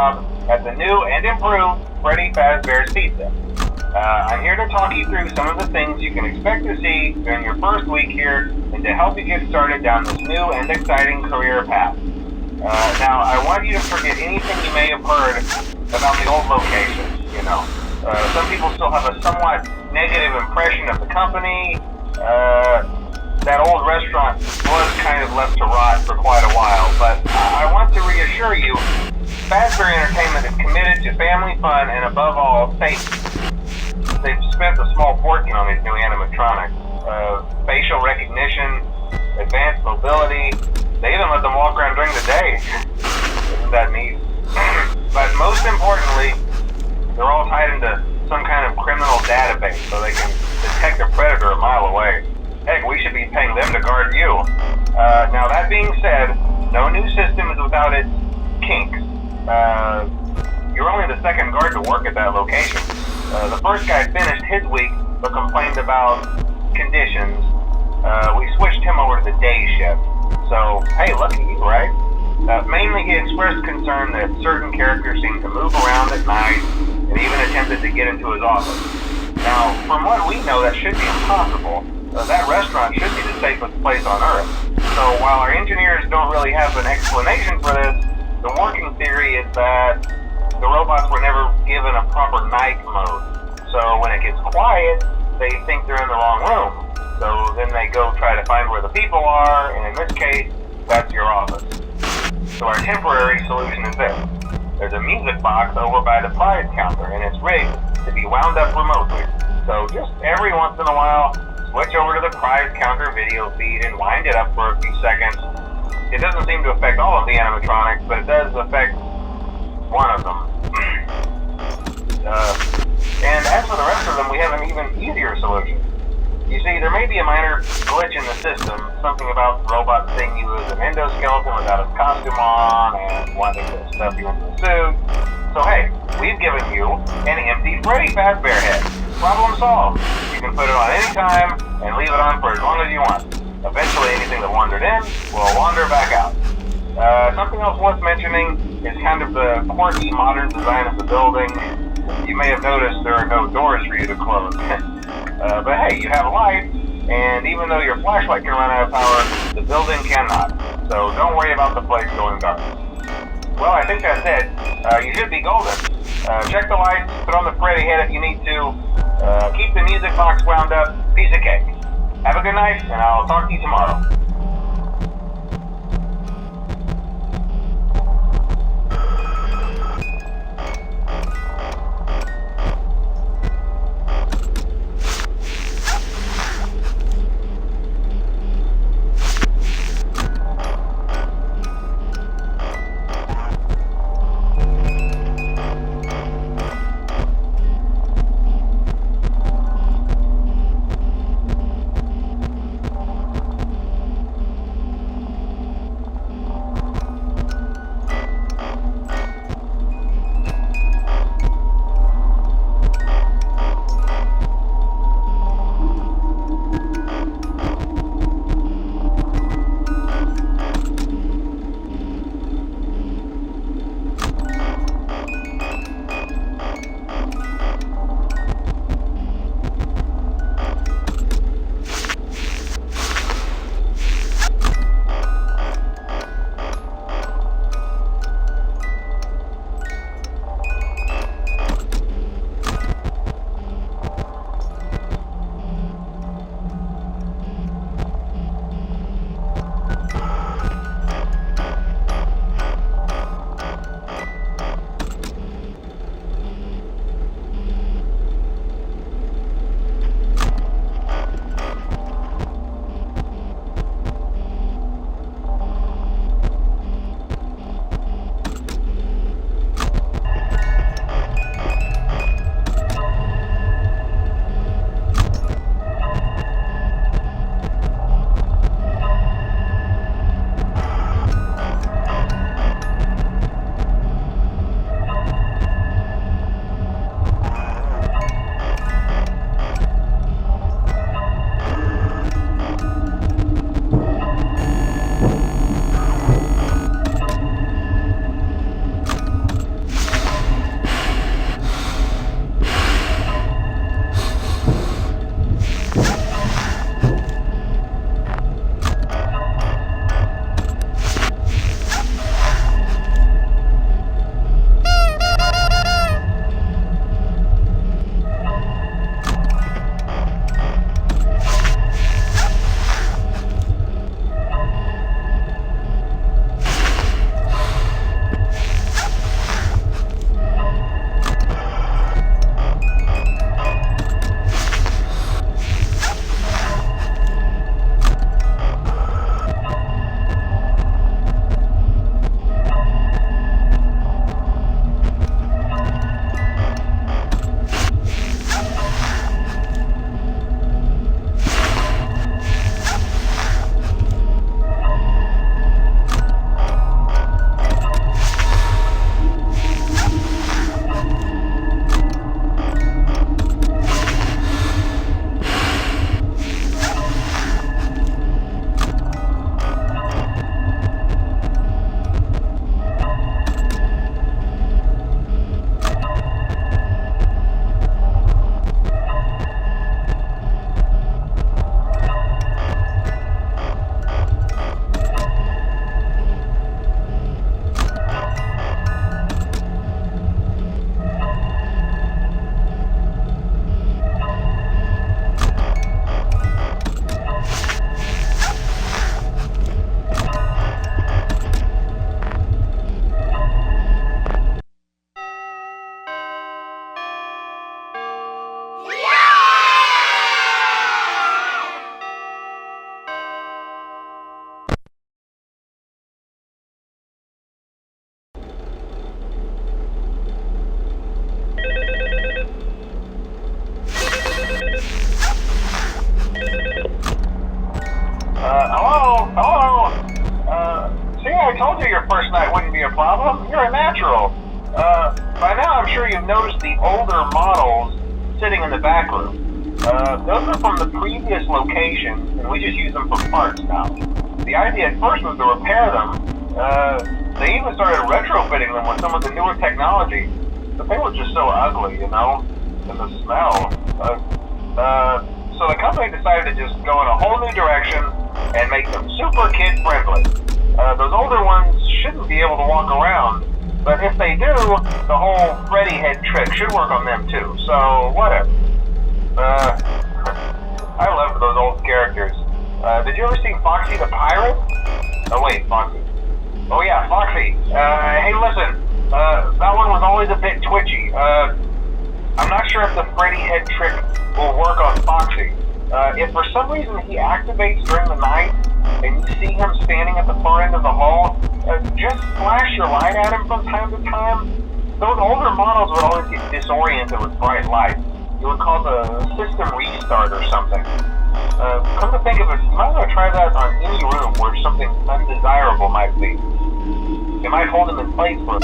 job at the new and improved Freddy Fazbear's Pizza. I'm here to talk you through some of the things you can expect to see during your first week here and to help you get started down this new and exciting career path. Now, I want you to forget anything you may have heard about the old location, you know. Some people still have a somewhat negative impression of the company. That old restaurant was kind of left to rot for quite a while, but I want to reassure you, Fazbear Entertainment is committed to family fun and above all, safety. They've spent a small fortune on these new animatronics. Facial recognition, advanced mobility, they even let them walk around during the day. Isn't that neat? But most importantly, they're all tied into some kind of criminal database so they can detect a predator a mile away. Heck, we should be paying them to guard you. Now that being said, no new system is without its kinks. You're only the second guard to work at that location. The first guy finished his week but complained about conditions. We switched him over to the day shift. So, hey, lucky you, right? Mainly he expressed concern that certain characters seemed to move around at night and even attempted to get into his office. Now, from what we know, that should be impossible. That restaurant should be the safest place on Earth. So while our engineers don't really have an explanation for this, the working theory is that the robots were never given a proper night mode. So when it gets quiet, they think they're in the wrong room. So then they go try to find where the people are, and in this case, that's your office. So our temporary solution is this. There's a music box over by the prize counter, and it's rigged to be wound up remotely. So just every once in a while, switch over to the prize counter video feed and wind it up for a few seconds. It doesn't seem to affect all of the animatronics, but it does affect one of them. And as for the rest of them, we have an even easier solution. You see, there may be a minor glitch in the system, something about robots seeing you as an endoskeleton without his costume on and wanting to stuff you into a suit. So hey, we've given you an empty Freddy Fazbear head. Problem solved. You can put it on any time and leave it on for as long as you want. Eventually anything that wandered in will wander back out. Something else worth mentioning is kind of the quirky modern design of the building. You may have noticed there are no doors for you to close. But hey, you have a light, and even though your flashlight can run out of power, the building cannot. So don't worry about the place going dark. Well, I think that's it. You should be golden. Check the lights, put on the Freddy head if you need to. Keep the music box wound up. Piece of cake. Have a good night, and I'll talk to you tomorrow. told you your first night wouldn't be a problem. You're a natural. By now I'm sure you've noticed the older models sitting in the back room. Those are from the previous location, and we just use them for parts now. The idea at first was to repair them. They even started retrofitting them with some of the newer technology, but they were just so ugly, you know, and the smell. So the company decided to just go in a whole new direction and make them super kid-friendly. Those older ones shouldn't be able to walk around, but if they do, the whole Freddy head trick should work on them too, so whatever. I love those old characters. Did you ever see Foxy the Pirate? Oh wait, Foxy. Oh yeah, Foxy. Hey listen, that one was always a bit twitchy. I'm not sure if the Freddy head trick will work on Foxy. If for some reason he activates during the night, and you see him standing at the far end of the hall, just flash your light at him from time to time. Those older models would always get disoriented with bright lights. It would cause a system restart or something. Come to think of it, you might want to try that on any room where something undesirable might be. It might hold him in place for a